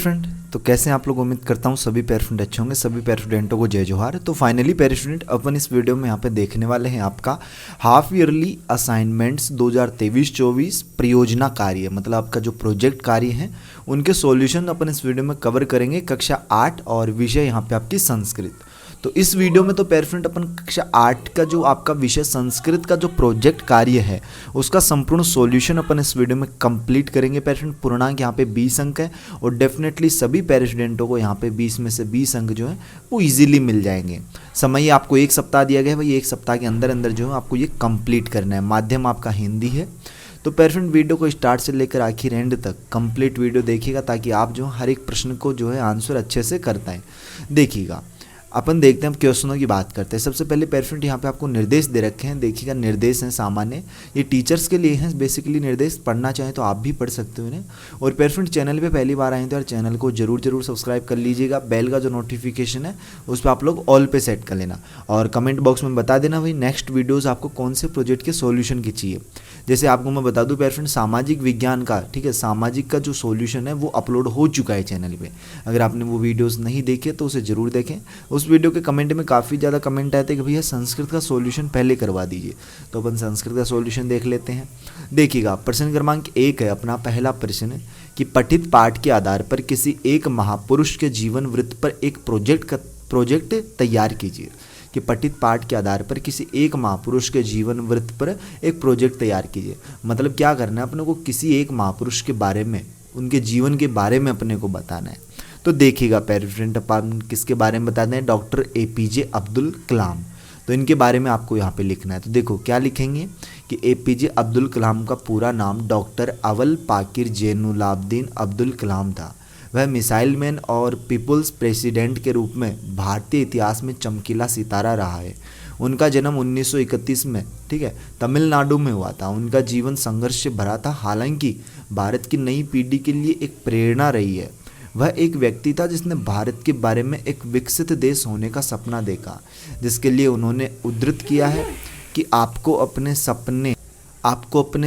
Friend, तो कैसे हैं आप लोग। उम्मीद करता हूँ सभी पैर स्टूडेंट अच्छे होंगे। सभी पैर स्टूडेंटों को जय जोहार। तो फाइनली पैर स्टूडेंट अपन इस वीडियो में यहाँ पे देखने वाले हैं आपका हाफ ईयरली असाइनमेंट्स 2023-24 परियोजना कार्य, मतलब आपका जो प्रोजेक्ट कार्य है उनके सॉल्यूशन अपन इस वीडियो में कवर करेंगे। कक्षा 8 और विषय यहाँ पे आपकी संस्कृत। तो इस वीडियो में तो पैर फ्रेंड अपन कक्षा 8 का जो आपका विषय संस्कृत का जो प्रोजेक्ट कार्य है उसका संपूर्ण सॉल्यूशन अपन इस वीडियो में कंप्लीट करेंगे। पैर फ्रेंड पूर्णांक यहाँ पे 20 अंक है और डेफिनेटली सभी पैर स्टूडेंटों को यहाँ पे 20 में से 20 अंक जो है वो इजीली मिल जाएंगे। समय आपको 1 सप्ताह दिया गया है भाई, 1 सप्ताह के अंदर अंदर जो है आपको ये कंप्लीट करना है। माध्यम आपका हिंदी है। तो पैर फ्रेंड वीडियो को स्टार्ट से लेकर आखिर एंड तक कंप्लीट वीडियो देखिएगा ताकि आप जो हर एक प्रश्न को जो है आंसर अच्छे से कर पाएँ। देखिएगा अपन देखते हैं, हम क्वेश्चनों की बात करते हैं। सबसे पहले पैर फ्रेंड यहाँ पे आपको निर्देश दे रखे हैं। देखिएगा निर्देश हैं सामान्य, ये टीचर्स के लिए हैं बेसिकली। निर्देश पढ़ना चाहें तो आप भी पढ़ सकते हो इन्हें। और पैर फ्रेंड चैनल पे पहली बार आए तो यार चैनल को जरूर सब्सक्राइब कर लीजिएगा। बेल का जो नोटिफिकेशन है उस पर आप लोग ऑल पे सेट कर लेना और कमेंट बॉक्स में बता देना भाई नेक्स्ट वीडियोज़ आपको कौन से प्रोजेक्ट के सोल्यूशन की चाहिए। जैसे आपको मैं बता दूं पैर फ्रेंड, सामाजिक विज्ञान का, ठीक है, सामाजिक का जो सॉल्यूशन है वो अपलोड हो चुका है चैनल पे। अगर आपने वो वीडियोस नहीं देखे तो उसे ज़रूर देखें। उस वीडियो के कमेंट में काफ़ी ज़्यादा कमेंट आए थे कि भैया संस्कृत का सॉल्यूशन पहले करवा दीजिए, तो अपन संस्कृत का सॉल्यूशन देख लेते हैं। देखिएगा प्रश्न क्रमांक 1 है अपना पहला प्रश्न कि पठित पाठ के आधार पर किसी एक महापुरुष के जीवन वृत्त पर एक प्रोजेक्ट तैयार कीजिए। कि पठित पाठ के आधार पर किसी एक महापुरुष के जीवन वृत्त पर एक प्रोजेक्ट तैयार कीजिए। मतलब क्या करना है अपने को, किसी एक महापुरुष के बारे में, उनके जीवन के बारे में अपने को बताना है। तो देखिएगा पैर फ्रेंड अपन किसके बारे में बताते हैं, डॉक्टर APJ अब्दुल कलाम। तो इनके बारे में आपको यहाँ पे लिखना है। तो देखो क्या लिखेंगे कि APJ अब्दुल कलाम का पूरा नाम डॉक्टर अवल पाकिर जैनुलाब्दीन अब्दुल कलाम था। वह मिसाइल मैन और पीपुल्स प्रेसिडेंट के रूप में भारतीय इतिहास में चमकीला सितारा रहा है। उनका जन्म 1931 में, ठीक है, तमिलनाडु में हुआ था। उनका जीवन संघर्ष से भरा था, हालांकि भारत की नई पीढ़ी के लिए एक प्रेरणा रही है। वह एक व्यक्ति था जिसने भारत के बारे में एक विकसित देश होने का सपना देखा, जिसके लिए उन्होंने उद्धृत किया है कि आपको अपने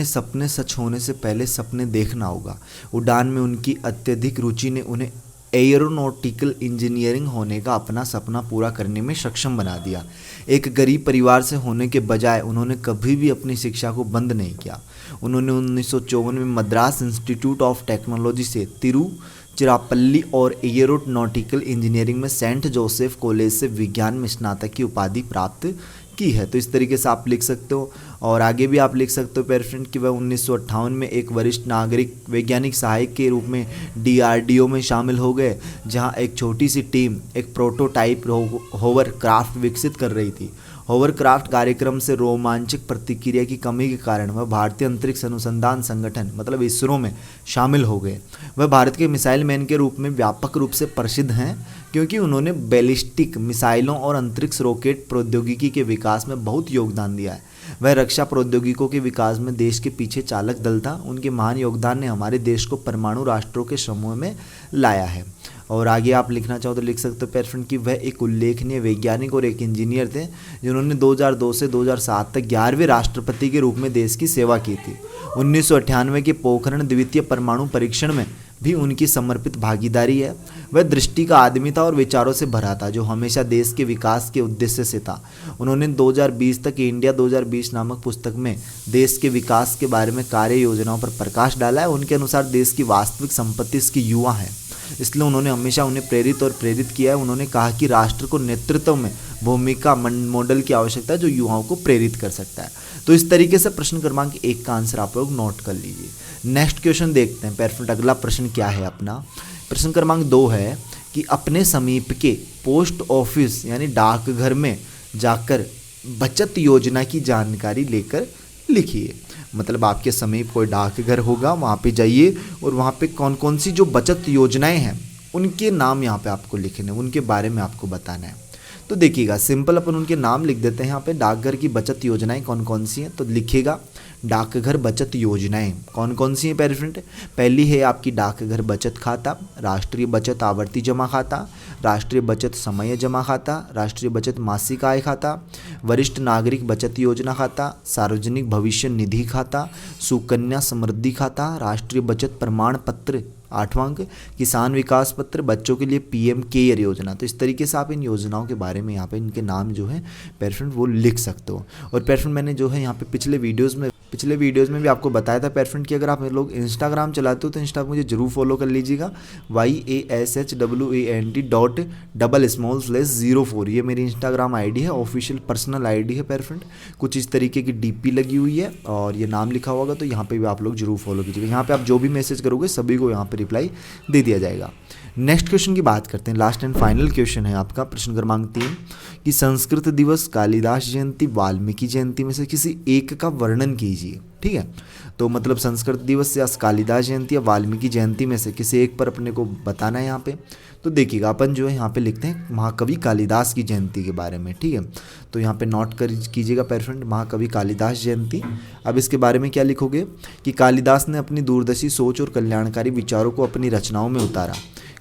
सपने सच होने से पहले सपने देखना होगा। उड़ान में उनकी अत्यधिक रुचि ने उन्हें एयरोनॉटिकल इंजीनियरिंग होने का अपना सपना पूरा करने में सक्षम बना दिया। एक गरीब परिवार से होने के बजाय उन्होंने कभी भी अपनी शिक्षा को बंद नहीं किया। उन्होंने 1954 में मद्रास इंस्टीट्यूट ऑफ टेक्नोलॉजी से तिरुचिरापल्ली और एयरोनॉटिकल इंजीनियरिंग में सेंट जोसेफ कॉलेज से विज्ञान में स्नातक की उपाधि प्राप्त की है। तो इस तरीके से आप लिख सकते हो। और आगे भी आप लिख सकते हो पैर फ्रेंड कि वह 1958 में एक वरिष्ठ नागरिक वैज्ञानिक सहायक के रूप में DRDO में शामिल हो गए, जहां एक छोटी सी टीम एक प्रोटोटाइप होवरक्राफ्ट विकसित कर रही थी। होवरक्राफ्ट कार्यक्रम से रोमांचक प्रतिक्रिया की कमी के कारण वह भारतीय अंतरिक्ष अनुसंधान संगठन मतलब ISRO में शामिल हो गए। वह भारत के मिसाइल मैन के रूप में व्यापक रूप से प्रसिद्ध हैं क्योंकि उन्होंने बैलिस्टिक मिसाइलों और अंतरिक्ष रॉकेट प्रौद्योगिकी के विकास में बहुत योगदान दिया है। वह रक्षा प्रौद्योगिकों के विकास में देश के पीछे चालक दल था। उनके महान योगदान ने हमारे देश को परमाणु राष्ट्रों के समूह में लाया है। और आगे आप लिखना चाहो तो लिख सकते हो पैर फ्रेंड कि वह एक उल्लेखनीय वैज्ञानिक और एक इंजीनियर थे जिन्होंने 2002 से 2007 तक 11वें राष्ट्रपति के रूप में देश की सेवा की थी। 1998 के पोखरण द्वितीय परमाणु परीक्षण में भी उनकी समर्पित भागीदारी है। वह दृष्टि का आदमी था और विचारों से भरा था जो हमेशा देश के विकास के उद्देश्य से था। उन्होंने 2020 तक इंडिया 2020 नामक पुस्तक में देश के विकास के बारे में कार्य योजनाओं पर प्रकाश डाला है। उनके अनुसार देश की वास्तविक संपत्ति इसकी युवा है, इसलिए उन्होंने हमेशा उन्हें प्रेरित किया है। उन्होंने कहा कि राष्ट्र को नेतृत्व में भूमिका मॉडल की आवश्यकता है जो युवाओं को प्रेरित कर सकता है। तो इस तरीके से प्रश्न क्रमांक 1 का आंसर आप लोग नोट कर लीजिए। नेक्स्ट क्वेश्चन देखते हैं पैर फ्रेंड, अगला प्रश्न क्या है अपना। प्रश्न क्रमांक 2 है कि अपने समीप के पोस्ट ऑफिस यानी डाकघर में जाकर बचत योजना की जानकारी लेकर लिखिए। मतलब आपके समीप कोई डाकघर होगा, वहाँ पे जाइए और वहाँ पे कौन कौन सी जो बचत योजनाएं हैं उनके नाम यहाँ पे आपको लिखने, उनके बारे में आपको बताना है। तो देखिएगा सिंपल अपन उनके नाम लिख देते हैं यहाँ पे। डाकघर की बचत योजनाएं कौन कौन सी हैं तो लिखिएगा डाकघर बचत योजनाएं कौन कौन सी हैं पैर फ्रेंड। पहली है आपकी डाकघर बचत खाता, राष्ट्रीय बचत आवर्ती जमा खाता, राष्ट्रीय बचत समय जमा खाता, राष्ट्रीय बचत मासिक आय खाता, वरिष्ठ नागरिक बचत योजना खाता, सार्वजनिक भविष्य निधि खाता, सुकन्या समृद्धि खाता, राष्ट्रीय बचत प्रमाण पत्र 8वां अंक किसान विकास पत्र, बच्चों के लिए पीएम केयर योजना। तो इस तरीके से आप इन योजनाओं के बारे में यहाँ पे इनके नाम जो है प्यारे फ्रेंड वो लिख सकते हो। और प्यारे फ्रेंड मैंने जो है यहाँ पे पिछले वीडियोज़ में भी आपको बताया था प्यारे फ्रेंड कि अगर आप लोग इंस्टाग्राम चलाते हो तो इंस्टा मुझे जरूर फॉलो कर लीजिएगा, YASHWANT__004 ये मेरी इंस्टाग्राम आईडी है, ऑफिशियल पर्सनल आईडी है प्यारे फ्रेंड। कुछ इस तरीके की डीपी लगी हुई है और ये नाम लिखा होगा, तो यहाँ पे भी आप लोग जरूर फॉलो कीजिएगा। यहाँ पे आप जो भी मैसेज करोगे सभी को यहाँ पे रिप्लाई दे दिया जाएगा। नेक्स्ट क्वेश्चन की बात करते हैं, लास्ट एंड फाइनल क्वेश्चन है आपका प्रश्न क्रमांक 3 कि संस्कृत दिवस, कालिदास जयंती, वाल्मीकि जयंती में से किसी एक का वर्णन कीजिए। ठीक है, तो मतलब संस्कृत दिवस या कालिदास जयंती या वाल्मीकि जयंती में से किसी एक पर अपने को बताना है यहाँ पे। तो देखिएगा अपन जो है यहाँ पे लिखते हैं महाकवि कालिदास की जयंती के बारे में। ठीक है, तो यहाँ पे नोट कर कीजिएगा प्यारे फ्रेंड महाकवि कालिदास जयंती। अब इसके बारे में क्या लिखोगे कि कालिदास ने अपनी दूरदर्शी सोच और कल्याणकारी विचारों को अपनी रचनाओं में उतारा।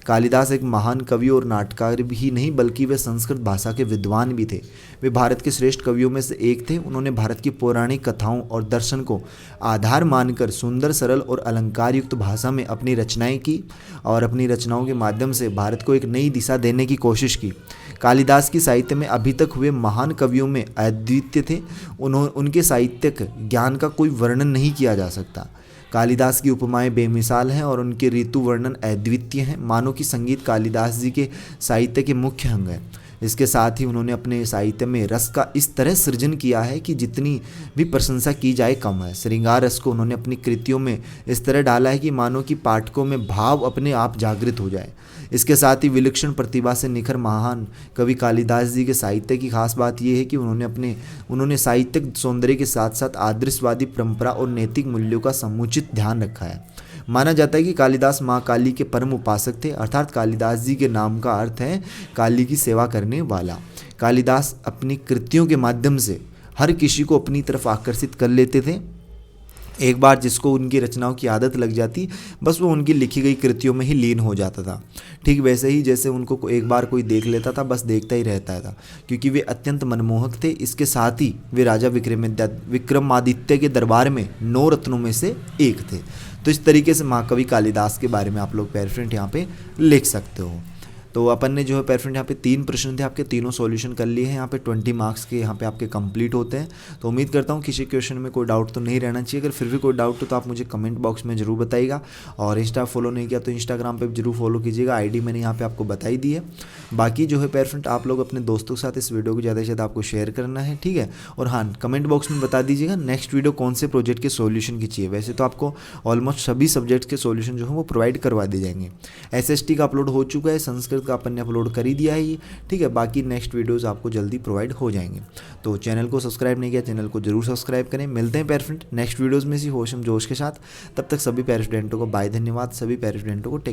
कालिदास एक महान कवि और नाटककार ही नहीं बल्कि वे संस्कृत भाषा के विद्वान भी थे। वे भारत के श्रेष्ठ कवियों में से एक थे। उन्होंने भारत की पौराणिक कथाओं और दर्शन को आधार मानकर सुंदर, सरल और अलंकार युक्त भाषा में अपनी रचनाएं की और अपनी रचनाओं के माध्यम से भारत को एक नई दिशा देने की कोशिश की। कालिदास की साहित्य में अभी तक हुए महान कवियों में अद्वितीय थे। उनके साहित्यिक ज्ञान का कोई वर्णन नहीं किया जा सकता। कालिदास की उपमाएं बेमिसाल हैं और उनके ऋतु वर्णन अद्वितीय हैं, मानो कि संगीत कालिदास जी के साहित्य के मुख्य अंग है। इसके साथ ही उन्होंने अपने साहित्य में रस का इस तरह सृजन किया है कि जितनी भी प्रशंसा की जाए कम है। श्रृंगार रस को उन्होंने अपनी कृतियों में इस तरह डाला है कि मानो कि पाठकों में भाव अपने आप जागृत हो जाए। इसके साथ ही विलक्षण प्रतिभा से निखर महान कवि कालिदास जी के साहित्य की खास बात यह है कि उन्होंने साहित्यिक सौंदर्य के साथ साथ आदर्शवादी परंपरा और नैतिक मूल्यों का समुचित ध्यान रखा है। माना जाता है कि कालिदास माँ काली के परम उपासक थे, अर्थात कालिदास जी के नाम का अर्थ है काली की सेवा करने वाला। कालिदास अपनी कृतियों के माध्यम से हर किसी को अपनी तरफ आकर्षित कर लेते थे। एक बार जिसको उनकी रचनाओं की आदत लग जाती बस वो उनकी लिखी गई कृतियों में ही लीन हो जाता था। ठीक वैसे ही जैसे उनको एक बार कोई देख लेता था बस देखता ही रहता था, क्योंकि वे अत्यंत मनमोहक थे। इसके साथ ही वे राजा विक्रमादित्य के दरबार में 9 रत्नों में से एक थे। तो इस तरीके से महाकवि कालिदास के बारे में आप लोग प्यारे फ्रेंड यहाँ पे लिख सकते हो। तो अपन ने जो है प्यारे फ्रेंड यहाँ पे 3 प्रश्न थे, आपके तीनों सॉल्यूशन कर लिए हैं। यहाँ पे 20 मार्क्स के यहाँ पे आपके कंप्लीट होते हैं। तो उम्मीद करता हूँ किसी क्वेश्चन में कोई डाउट तो नहीं रहना चाहिए। अगर फिर भी कोई डाउट हो तो आप मुझे कमेंट बॉक्स में जरूर बताइएगा। और इंस्टा फॉलो नहीं किया तो इंस्टाग्राम पे जरूर फॉलो कीजिएगा, आईडी मैंने यहाँ पे आपको बताई दी है। बाकी जो है प्यारे फ्रेंड आप लोग अपने दोस्तों के साथ इस वीडियो को ज़्यादा से ज़्यादा आपको शेयर करना है, ठीक है। और हाँ, कमेंट बॉक्स में बता दीजिएगा नेक्स्ट वीडियो कौन से प्रोजेक्ट के सोल्यूशन की चाहिए। वैसे तो आपको ऑलमोस्ट सभी सब्जेक्ट्स के सोल्यूशन जो है वो प्रोवाइड करवा दिए जाएंगे। SST का अपलोड हो चुका है, संस्कृत का अपन ने अपलोड कर ही दिया है ये, ठीक है। बाकी नेक्स्ट वीडियोस आपको जल्दी प्रोवाइड हो जाएंगे। तो चैनल को सब्सक्राइब नहीं किया, चैनल को जरूर सब्सक्राइब करें। मिलते हैं प्यारे फ्रेंड नेक्स्ट वीडियोस में इसी होशम जोश के साथ। तब तक सभी प्यारे स्टूडेंटों को बाय, धन्यवाद। सभी प्यारे स्टूडेंटों को टेक